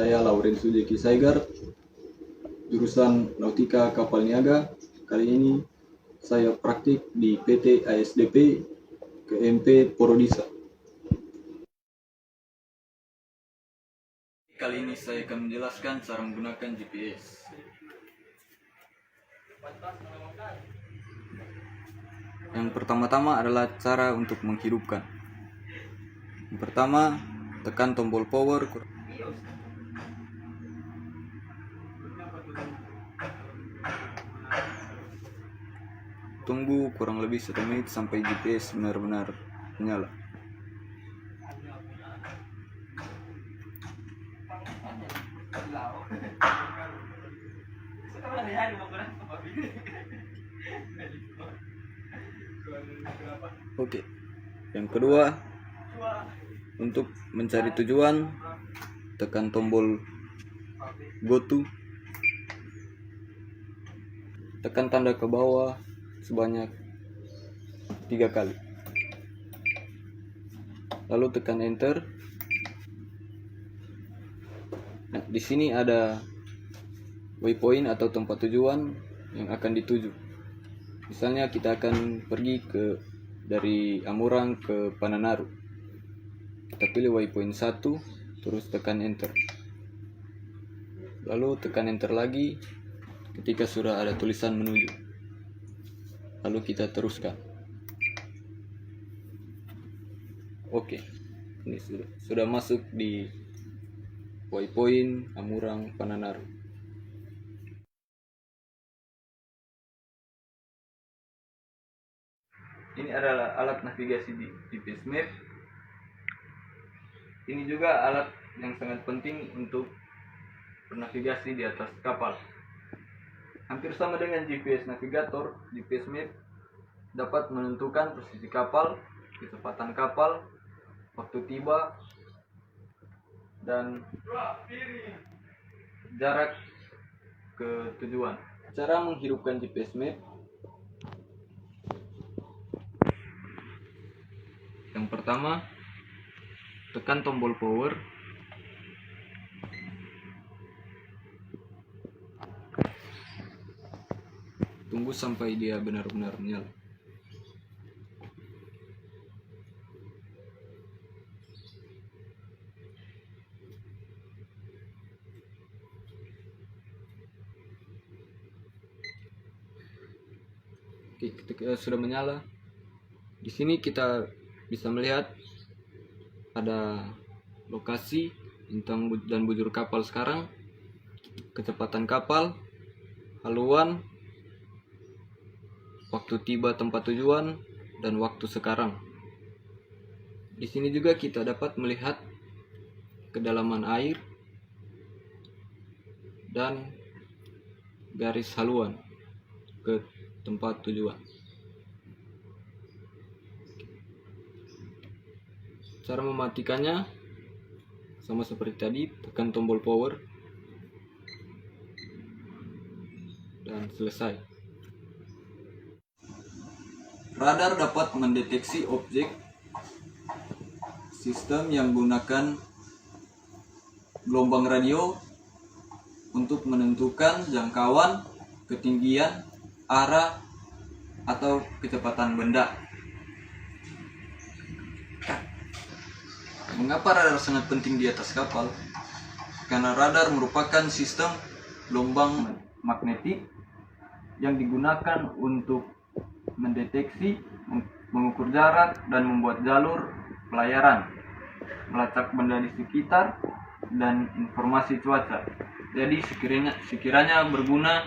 saya Laurensu Jeki Saigar, jurusan Nautika Kapal Niaga. Kali ini saya praktik di PT ASDP KMP Porodisa. Kali ini saya akan menjelaskan cara menggunakan GPS. Yang pertama-tama adalah cara untuk menghidupkan. Yang pertama, tekan tombol power. Tunggu kurang lebih 1 menit sampai GPS benar-benar menyala. Oke. Yang kedua, untuk mencari tujuan, tekan tombol go to. Tekan tanda ke bawah sebanyak 3 kali. Lalu tekan enter. Nah, di sini ada waypoint atau tempat tujuan yang akan dituju. Misalnya kita akan pergi dari Amurang ke Pananaru. Kita pilih waypoint 1, terus tekan enter. Lalu tekan enter lagi ketika sudah ada tulisan menuju. Lalu kita teruskan. Oke. Ini sudah masuk di waypoint Amurang Pananaru. Ini adalah alat navigasi di GPS Map. Ini juga alat yang sangat penting untuk bernavigasi di atas kapal. Hampir sama dengan GPS Navigator, GPS Map dapat menentukan posisi kapal, kecepatan kapal, waktu tiba, dan jarak ke tujuan. Cara menghidupkan GPS Map. Yang pertama, tekan tombol power. Tunggu sampai dia benar-benar menyala. Oke, ketika sudah menyala, di sini kita bisa melihat ada lokasi, bintang dan bujur kapal sekarang, kecepatan kapal, haluan, waktu tiba tempat tujuan, dan waktu sekarang. Di sini juga kita dapat melihat kedalaman air dan garis haluan ke tempat tujuan. Cara mematikannya sama seperti tadi, tekan tombol power dan selesai. Radar dapat mendeteksi objek sistem yang menggunakan gelombang radio untuk menentukan jangkauan, ketinggian, arah, atau kecepatan benda. Mengapa radar sangat penting di atas kapal? Karena radar merupakan sistem gelombang magnetik yang digunakan untuk mendeteksi, mengukur jarak, dan membuat jalur pelayaran, melacak benda di sekitar, dan informasi cuaca. Jadi sekiranya berguna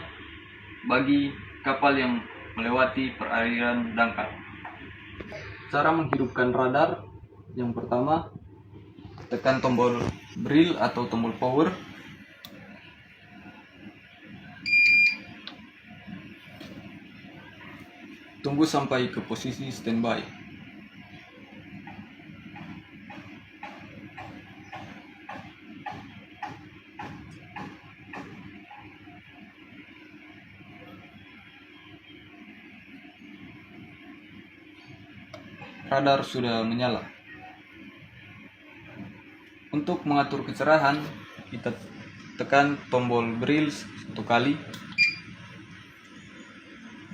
bagi kapal yang melewati perairan dangkal. Cara menghidupkan radar. Yang pertama, tekan tombol brill atau tombol power. Tunggu sampai ke posisi standby. Radar sudah menyala. Untuk mengatur kecerahan, kita tekan tombol Braille 1 kali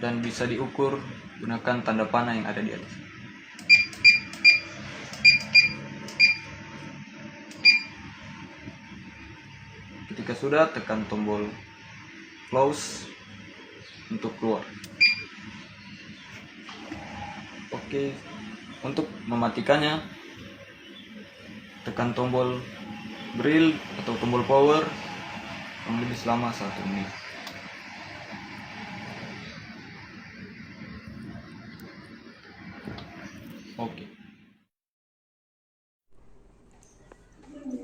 dan bisa diukur gunakan tanda panah yang ada di atas. Ketika sudah, tekan tombol close untuk keluar. Oke, untuk mematikannya tekan tombol Braille atau tombol power kurang lebih selama 1 menit. Oke.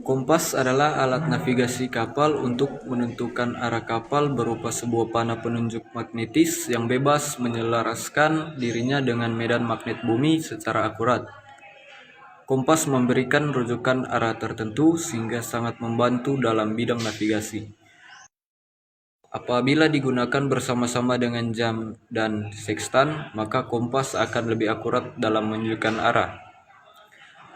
Kompas adalah alat navigasi kapal untuk menentukan arah kapal berupa sebuah panah penunjuk magnetis yang bebas menyelaraskan dirinya dengan medan magnet bumi secara akurat. Kompas memberikan rujukan arah tertentu sehingga sangat membantu dalam bidang navigasi. Apabila digunakan bersama-sama dengan jam dan sextant, maka kompas akan lebih akurat dalam menunjukkan arah.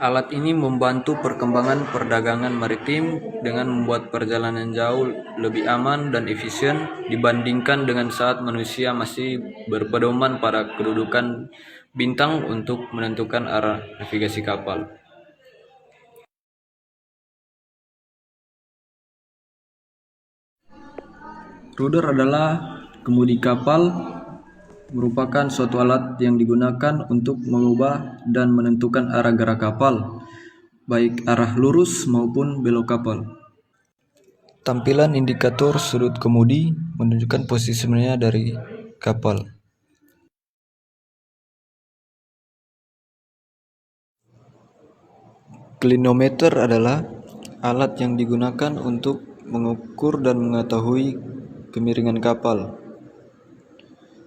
Alat ini membantu perkembangan perdagangan maritim dengan membuat perjalanan jauh lebih aman dan efisien dibandingkan dengan saat manusia masih berpedoman pada kedudukan bintang untuk menentukan arah navigasi kapal. Rudder adalah kemudi kapal, merupakan suatu alat yang digunakan untuk mengubah dan menentukan arah gerak kapal, baik arah lurus maupun belok kapal. Tampilan indikator sudut kemudi menunjukkan posisinya dari kapal. Clinometer adalah alat yang digunakan untuk mengukur dan mengetahui kemiringan kapal.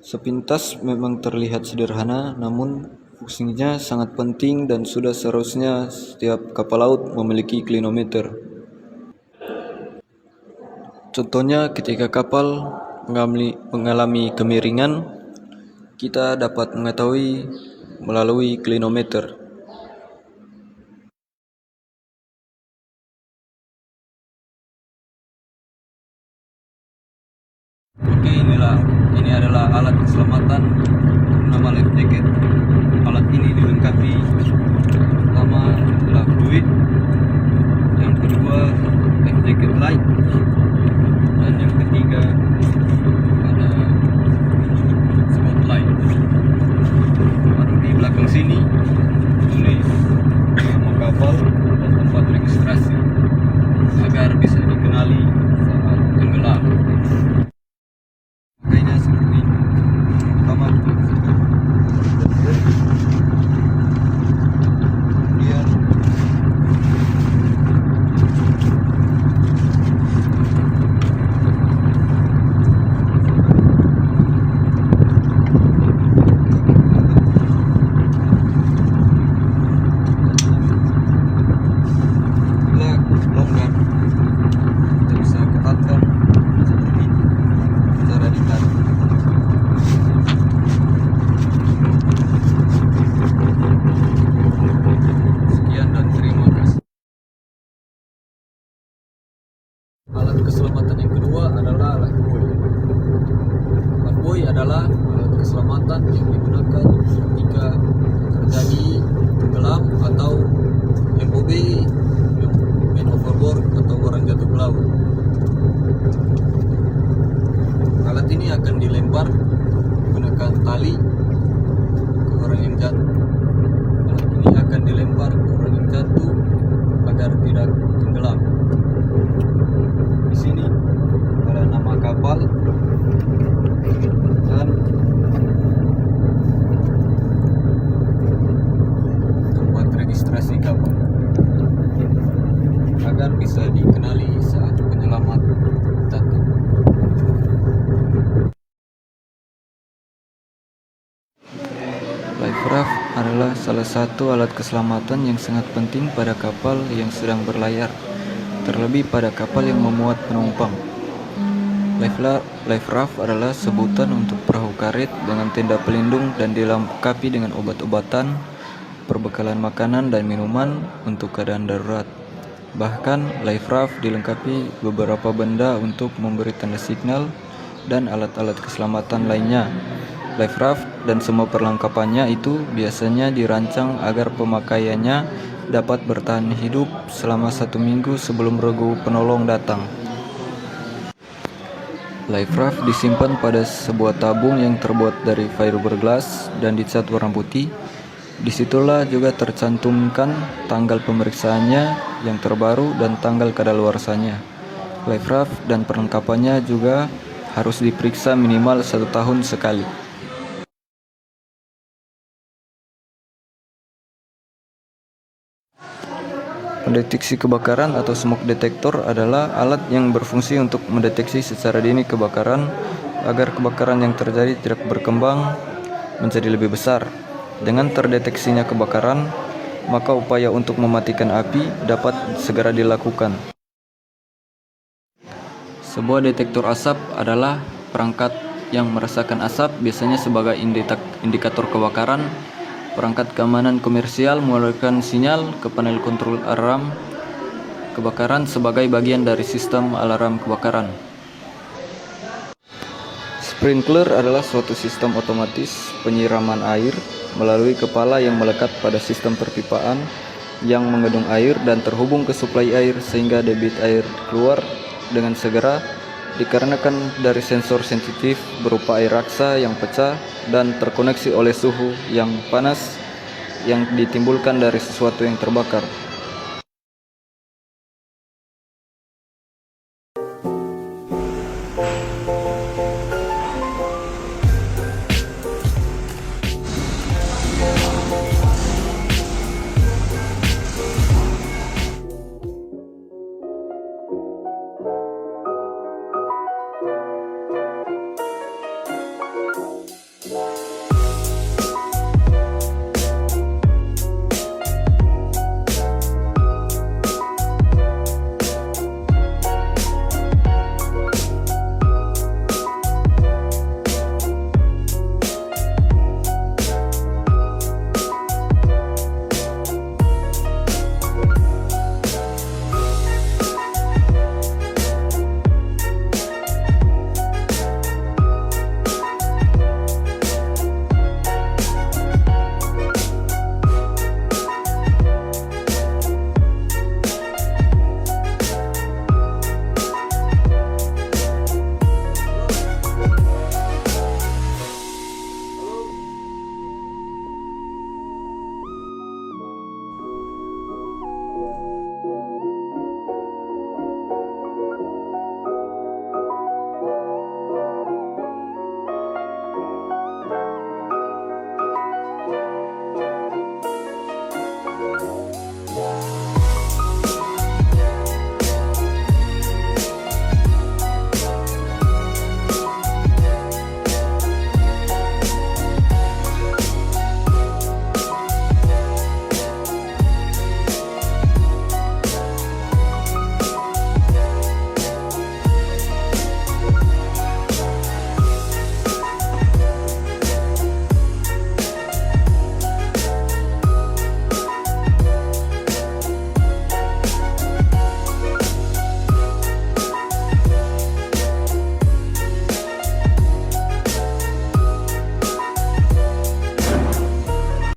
Sepintas memang terlihat sederhana, namun fungsinya sangat penting dan sudah seharusnya setiap kapal laut memiliki clinometer. Contohnya ketika kapal mengalami kemiringan, kita dapat mengetahui melalui clinometer. Oke, ini adalah alat keselamatan bernama life jacket. Alat ini dilengkapi pertama adalah fluid, yang kedua life jacket light, dan yang ketiga ada spotlight. Baru di belakang sini tulis nama kapal dan tempat registrasi agar bisa dikenali saat tenggelam. Kayaknya seperti pertama kemudian longgar, kita bisa ketatkan seperti cara ditarik. Sekian dan terima kasih. Alat keselamatan yang kedua adalah lifebuoy. Lifebuoy adalah alat keselamatan yang digunakan ketika terjadi tenggelam atau MOB, main overboard, atau orang jatuh ke laut. Alat ini akan dilempar menggunakan tali ke orang yang jatuh. Alat ini akan dilempar ke orang yang jatuh agar tidak tenggelam. Di sini ada nama kapal dan tempat registrasi kapal agar bisa dikenali saat penyelamat jatuh. Life raft adalah salah satu alat keselamatan yang sangat penting pada kapal yang sedang berlayar, terlebih pada kapal yang memuat penumpang. Life raft adalah sebutan untuk perahu karet dengan tenda pelindung dan dilengkapi dengan obat-obatan, perbekalan makanan dan minuman untuk keadaan darurat. Bahkan, LifeRaft dilengkapi beberapa benda untuk memberi tanda signal dan alat-alat keselamatan lainnya. LifeRaft dan semua perlengkapannya itu biasanya dirancang agar pemakaiannya dapat bertahan hidup selama 1 minggu sebelum regu penolong datang. LifeRaft disimpan pada sebuah tabung yang terbuat dari fiberglass dan dicat warna putih. Disitulah juga tercantumkan tanggal pemeriksaannya yang terbaru dan tanggal kadaluarsanya. LifeRaft dan perlengkapannya juga harus diperiksa minimal 1 tahun sekali. Pendeteksi kebakaran atau smoke detector adalah alat yang berfungsi untuk mendeteksi secara dini kebakaran agar kebakaran yang terjadi tidak berkembang menjadi lebih besar. Dengan terdeteksinya kebakaran, maka upaya untuk mematikan api dapat segera dilakukan. Sebuah detektor asap adalah perangkat yang merasakan asap, biasanya sebagai indikator kebakaran. Perangkat keamanan komersial mengeluarkan sinyal ke panel kontrol alarm kebakaran sebagai bagian dari sistem alarm kebakaran. Sprinkler adalah suatu sistem otomatis penyiraman air melalui kepala yang melekat pada sistem perpipaan yang mengedung air dan terhubung ke suplai air sehingga debit air keluar dengan segera dikarenakan dari sensor sensitif berupa air raksa yang pecah dan terkoneksi oleh suhu yang panas yang ditimbulkan dari sesuatu yang terbakar.